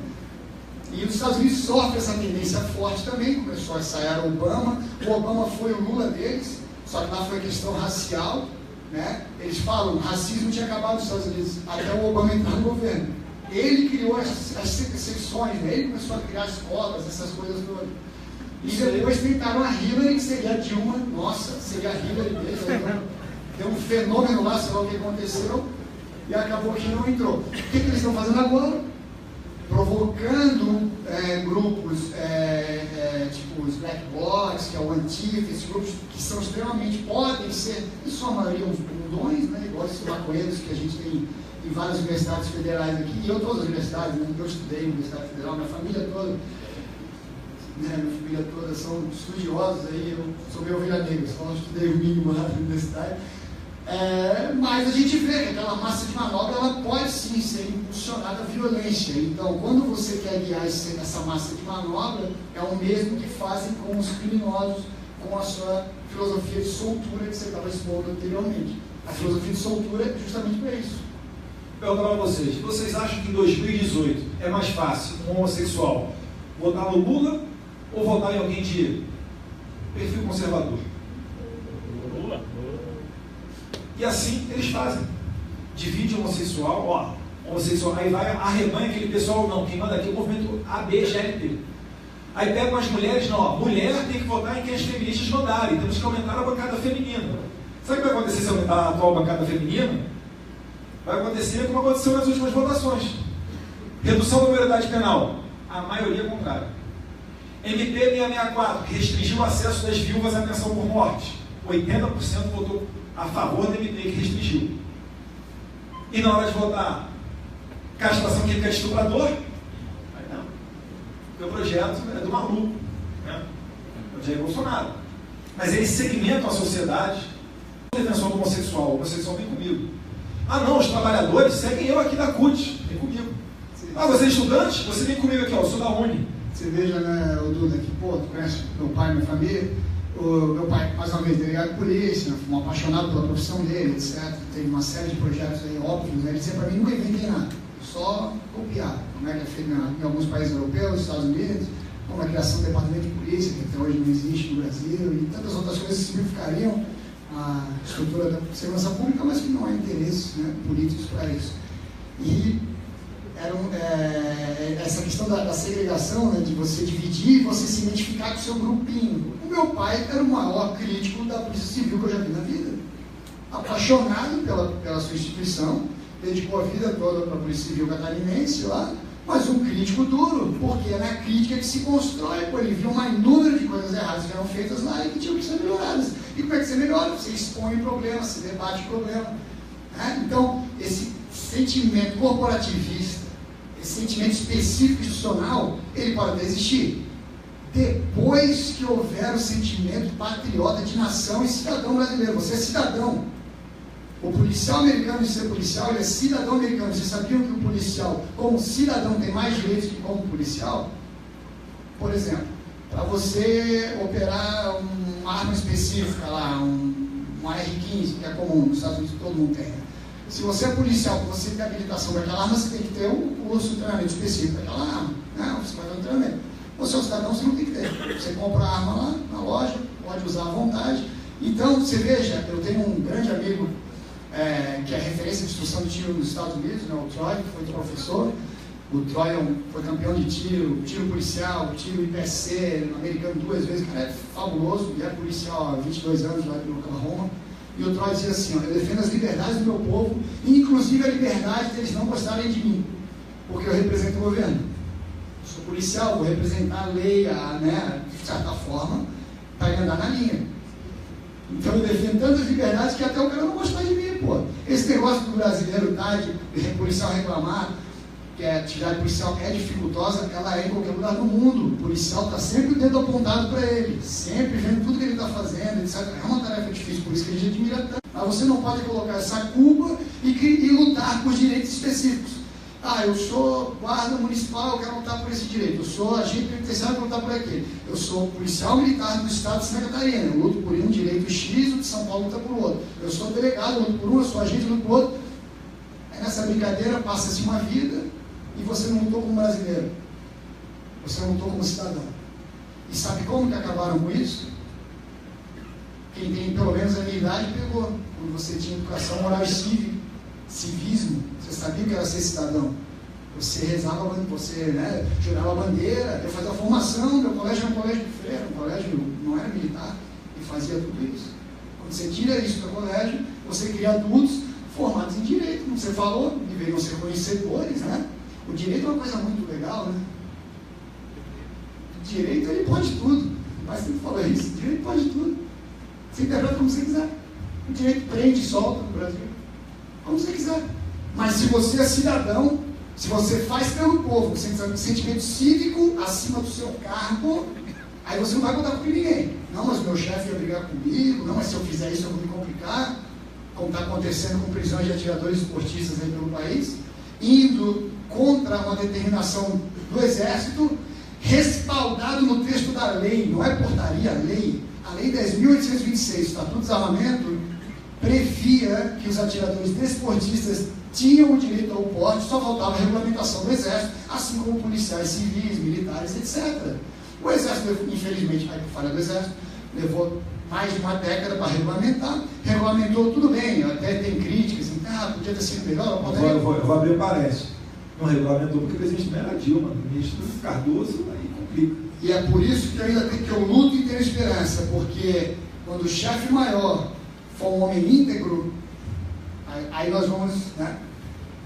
E os Estados Unidos sofrem essa tendência forte também, começou a ensaiar o Obama foi o Lula deles, só que lá foi questão racial, né? Eles falam, o racismo tinha acabado nos Estados Unidos, até o Obama entrar no governo. Ele criou as secções, né? Ele começou a criar escolas, essas coisas todas. E depois tentaram a Hillary, que seria a Dilma, nossa, seria a Hillary deles, deu um fenômeno lá, sei lá o que aconteceu, e acabou que não entrou. O que eles estão fazendo agora? Provocando grupos tipo os Black Blocs, que é o Antifa, esses grupos que são extremamente, podem ser, em sua maioria, uns bundões, né? Igual esses maconheiros que a gente tem em várias universidades federais aqui, e eu todas as universidades, né? Eu estudei na Universidade Federal, minha família toda, né? Minha família toda são estudiosos aí, eu sou meio ovelha negra, só não estudei o mínimo lá na universidade. Mas a gente vê que aquela massa de manobra ela pode sim ser impulsionada à violência. Então, quando você quer guiar essa massa de manobra, é o mesmo que fazem com os criminosos, com a sua filosofia de soltura que você estava expondo anteriormente. A filosofia de soltura é justamente para isso. Perguntar para vocês acham que em 2018 é mais fácil um homossexual votar no Lula ou votar em alguém de perfil conservador? Lula. E assim eles fazem. Divide o homossexual, homossexual, aí vai, arrebanha aquele pessoal, não, quem manda aqui é o movimento ABGLP. Aí pegam as mulheres, não, mulher tem que votar em quem as feministas mandarem, temos que aumentar a bancada feminina. Sabe o que vai acontecer se aumentar a atual bancada feminina? Vai acontecer como aconteceu nas últimas votações. Redução da maioridade penal, a maioria contrária. MP 664, que restringiu o acesso das viúvas à pensão por morte. 80% votou a favor da MP, que restringiu. E na hora de votar, castração química de estuprador? Aí não. Porque o projeto é do maluco, né? O Jair Bolsonaro. Mas eles segmentam a sociedade. Defensor do homossexual, o homossexual vem comigo. Ah não, os trabalhadores seguem eu aqui da CUT, vem comigo. Ah, você é estudante? Você vem comigo aqui, ó, eu sou da Uni. Você veja, né, o Duda, que, pô, tu conhece meu pai, minha família, O meu pai, mais uma vez, delegado de polícia, um apaixonado pela profissão dele, etc. Teve uma série de projetos aí óbvios. Ele dizia para mim, nunca inventei nada, só copiar. Como é que é feito em alguns países europeus, Estados Unidos, como a criação do departamento de polícia, que até hoje não existe no Brasil, e tantas outras coisas que simplificariam a estrutura da segurança pública, mas que não há interesses, né, políticos para isso. E essa questão da segregação, né, de você dividir e você se identificar com o seu grupinho. O meu pai era o maior crítico da Polícia Civil que eu já vi na vida. Apaixonado pela sua instituição, dedicou a vida toda para a Polícia Civil catarinense lá, mas um crítico duro, porque é na crítica que se constrói. Pô, ele viu uma inúmero de coisas erradas que eram feitas lá e que tinham que ser melhoradas. E como é que você melhora? Você expõe o problema, você debate o problema. Né? Então, esse sentimento corporativista, esse sentimento específico institucional, ele pode até existir. Depois que houver o sentimento patriota de nação e cidadão brasileiro, você é cidadão. O policial americano, de ser policial, ele é cidadão americano. Vocês sabiam que o policial, como cidadão, tem mais direitos que como policial? Por exemplo, para você operar uma arma específica lá, uma R-15, que é comum, nos Estados Unidos todo mundo tem. Se você é policial, você tem habilitação para aquela arma, você tem que ter um curso de treinamento específico para aquela arma. Não, você vai ter um treinamento. Você é um cidadão, você não tem que ter. Você compra a arma lá na loja, pode usar à vontade. Então, você veja, eu tenho um grande amigo que é referência de instrução de tiro nos Estados Unidos, né, o Troy, que foi professor. O Troy foi campeão de tiro policial, tiro IPC, americano 2 vezes, cara, é fabuloso, e é policial há 22 anos lá no Oklahoma. E o Troy dizia assim, ó, eu defendo as liberdades do meu povo, inclusive a liberdade deles não gostarem de mim, porque eu represento o governo. Eu sou policial, vou representar a lei, né, de certa forma, para ele andar na linha. Então eu defendo tantas liberdades que até o cara não gostar de mim, pô. Esse negócio do brasileiro tá, de policial reclamar, que a atividade policial é dificultosa, ela é em qualquer lugar do mundo. O policial está sempre o dedo apontado para ele, sempre vendo tudo que ele está fazendo, etc. É uma tarefa difícil, por isso que a gente admira tanto. Mas você não pode colocar essa culpa e lutar por direitos específicos. Ah, eu sou guarda municipal, eu quero lutar por esse direito. Eu sou agente penitenciário, eu quero lutar por aquele. Eu sou policial militar do estado de Santa Catarina, eu luto por um direito X, o de São Paulo luta por outro. Eu sou delegado, eu luto por um, eu sou agente, eu luto por outro. Aí nessa brincadeira passa-se uma vida e você não lutou como brasileiro. Você não lutou como cidadão. E sabe como que acabaram com isso? Quem tem pelo menos a minha idade pegou. Quando você tinha educação moral e civismo, você sabia o que era ser cidadão. Você rezava, você, né, jurava a bandeira, eu fazia a formação, meu colégio era um colégio de freira, um colégio não era militar, e fazia tudo isso. Quando você tira isso do colégio, você cria adultos formados em direito, como você falou, deveriam ser conhecedores, né? O direito é uma coisa muito legal, né? O direito, ele pode tudo. O pai sempre falou isso, o direito pode tudo. Você interpreta como você quiser. O direito prende e solta no Brasil, como você quiser. Mas se você é cidadão, se você faz pelo povo, você tem um sentimento cívico acima do seu cargo, aí você não vai contar com ninguém. Não, mas o meu chefe ia brigar comigo, não, mas se eu fizer isso eu vou me complicar, como está acontecendo com prisões de atiradores esportistas aí pelo país, indo contra uma determinação do Exército, respaldado no texto da lei, não é portaria, lei. A Lei 10.826, Estatuto de Desarmamento, previa que os atiradores desportistas tinham o direito ao porte, só faltava a regulamentação do Exército, assim como policiais civis, militares, etc. O Exército, infelizmente, aí por falha do Exército, levou mais de uma década para regulamentar, regulamentou tudo bem, até tem críticas, assim, podia ter sido melhor. Eu vou abrir parênteses. Não regulamentou porque o presidente não era Dilma, o ministro Cardoso, aí complica. E é por isso que eu ainda tenho que eu luto e tenho esperança, porque quando o chefe maior for um homem íntegro, aí nós vamos, né,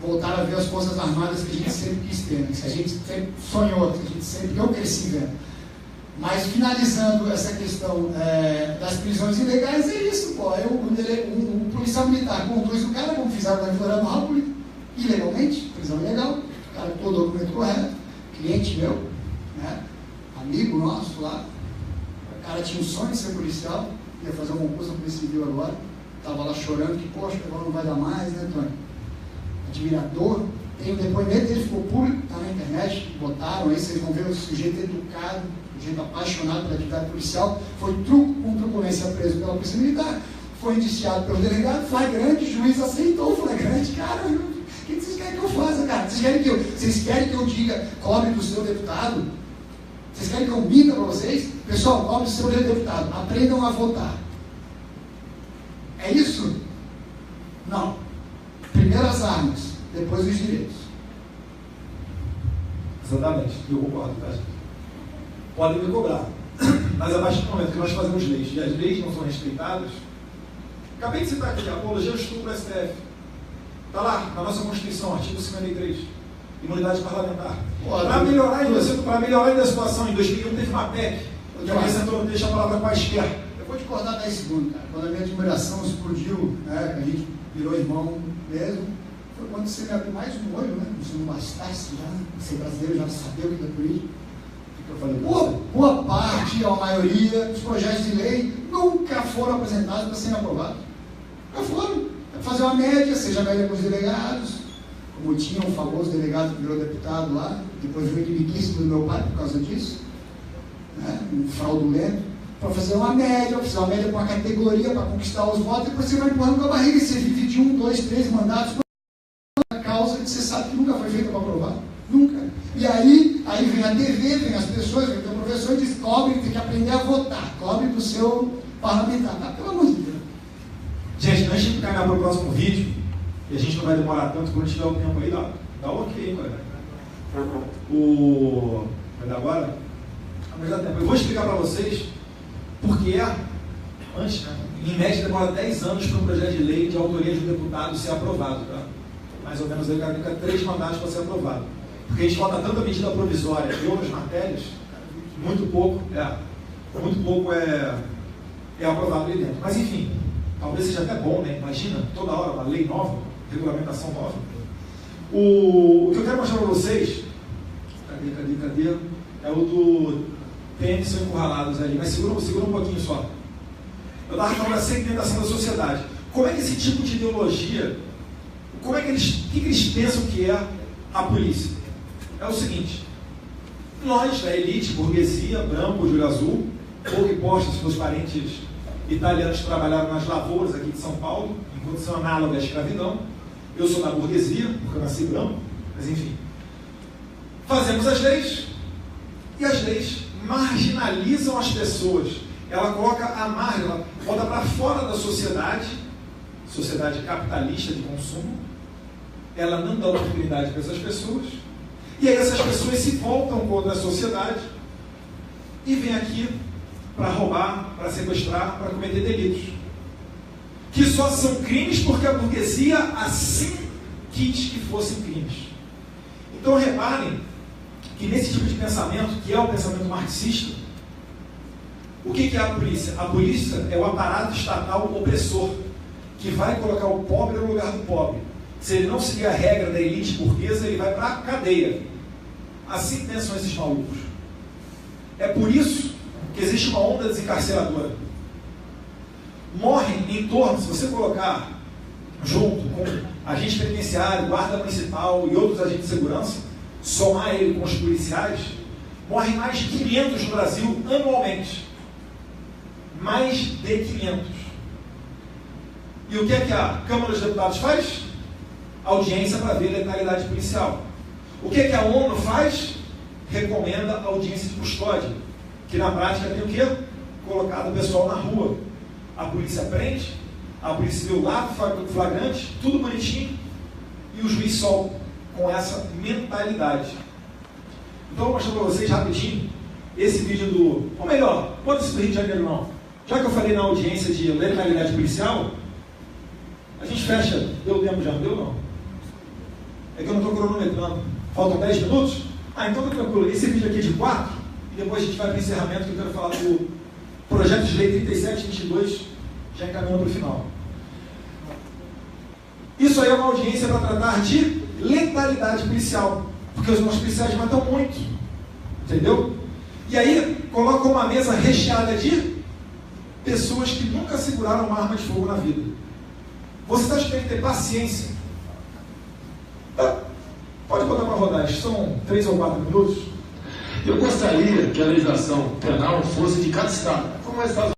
voltar a ver as Forças Armadas que a gente sempre quis ter, né, que a gente sempre sonhou, que a gente sempre, eu cresci vendo. Mas finalizando essa questão das prisões ilegais, é isso, pô. O policial militar conduz o cara, como fizeram lá em Florianópolis, ilegalmente, prisão ilegal, o cara com todo o documento correto, cliente meu, né, amigo nosso lá, o cara tinha um sonho de ser policial, ia fazer um concurso na Polícia Civil agora, estava lá chorando que, poxa, agora não vai dar mais, né, Tony? Admirador Tem o depoimento dele, ficou público, está na internet, botaram aí, vocês vão ver o sujeito educado, o sujeito apaixonado pela atividade policial, foi com truculência preso pela Polícia Militar, foi indiciado pelo delegado, flagrante, o juiz aceitou o flagrante. Cara, o que vocês querem que eu faça, cara? Vocês querem que eu diga, cobre do seu deputado? Vocês querem que eu minta para vocês? Pessoal, cobre do seu deputado, aprendam a votar. É isso? Não. Primeiro as armas, depois os direitos. Exatamente, eu concordo, tá, gente? Podem me cobrar, mas a partir do momento que nós fazemos leis e as leis não são respeitadas, acabei de citar aqui, a apologia ao estupro do STF. Está lá, na nossa Constituição, artigo 53, imunidade parlamentar. Para melhorar a situação, em 2001 teve uma PEC, que alguém sentou, deixa a palavra quaisquer. Eu vou te cortar 10 segundos, cara. Quando a minha admiração explodiu, né, a gente virou irmão mesmo, foi quando você me abriu mais um olho, né? Se não bastasse já, ser brasileiro já sabia o que é política. Eu falei, boa parte, a maioria dos projetos de lei nunca foram apresentados para serem aprovados. Nunca foram. É fazer uma média, seja média com os delegados, como tinha um famoso delegado que virou deputado lá, depois veio inimiguíssimo do meu pai por causa disso, né? Um fraudulento, para fazer uma média com uma categoria para conquistar os votos, depois você vai empurrando com a barriga e você vive de 1, 2, 3 mandatos por causa que você sabe que nunca foi feita para aprovar. Nunca. E aí vem a TV, vem as pessoas, vem o professor e diz, cobre, tem que aprender a votar, cobre do seu parlamentar. Tá, pelo amor de Deus. Gente, antes de caminhar para o próximo vídeo, e a gente não vai demorar tanto, quando tiver o tempo aí, dá ok, cara. Vai dar agora? Mas dá tempo. Eu vou explicar para vocês porque antes, né, em média demora 10 anos para um projeto de lei de autoria de um deputado ser aprovado, tá? Mais ou menos aí fica 3 mandatos para ser aprovado. Porque a gente vota tanta medida provisória e outras matérias, muito pouco é aprovado ali dentro. Mas enfim, talvez seja até bom, né? Imagina, toda hora uma lei nova, regulamentação nova. O que eu quero mostrar para vocês, cadê? É o do PN são encurralados ali, mas segura um pouquinho só. Eu estava falando da segmentação da sociedade. Como é que esse tipo de ideologia, o que eles pensam que é a polícia? É o seguinte, nós, da elite, burguesia, branco, de olho azul, pouco importa se os parentes italianos que trabalharam nas lavouras aqui de São Paulo, em condição análoga à escravidão. Eu sou da burguesia, porque eu nasci branco, mas enfim. Fazemos as leis, e as leis marginalizam as pessoas. Ela coloca a margem, ela bota para fora da sociedade capitalista de consumo. Ela não dá oportunidade para essas pessoas. E aí essas pessoas se voltam contra a sociedade e vêm aqui para roubar, para sequestrar, para cometer delitos. Que só são crimes porque a burguesia assim quis que fossem crimes. Então reparem que nesse tipo de pensamento, que é o pensamento marxista, o que é a polícia? A polícia é o aparato estatal opressor, que vai colocar o pobre no lugar do pobre. Se ele não seguir a regra da elite burguesa, ele vai para a cadeia. Assim pensam esses malucos. É por isso que existe uma onda desencarceradora. Morrem em torno, se você colocar junto com agente penitenciário, guarda municipal e outros agentes de segurança, somar ele com os policiais, morrem mais de 500 no Brasil anualmente. Mais de 500. E o que é que a Câmara dos Deputados faz? Audiência para ver a letalidade policial. O que é que a ONU faz? Recomenda audiência de custódia, que na prática tem o quê? Colocado o pessoal na rua. A polícia prende, a polícia civil lá, flagrante, tudo bonitinho, e o juiz solta com essa mentalidade. Então, eu vou mostrar para vocês rapidinho esse vídeo do... Ou melhor, pode ser do Rio de Janeiro não. Já que eu falei na audiência de letalidade policial, a gente fecha. Deu tempo já? Não deu não? É que eu não estou cronometrando. Faltam 10 minutos? Então tá tranquilo. Esse vídeo aqui é de 4, e depois a gente vai para o encerramento, que eu quero falar do projeto de lei 3722, já encaminhando para o final. Isso aí é uma audiência para tratar de letalidade policial, porque os nossos policiais matam muito, entendeu? E aí coloca uma mesa recheada de pessoas que nunca seguraram uma arma de fogo na vida. Você está tem que ter paciência. pode botar para rodar, acho que são 3 ou 4 minutos. Eu gostaria que a legislação penal fosse de cada estado, como é o Estado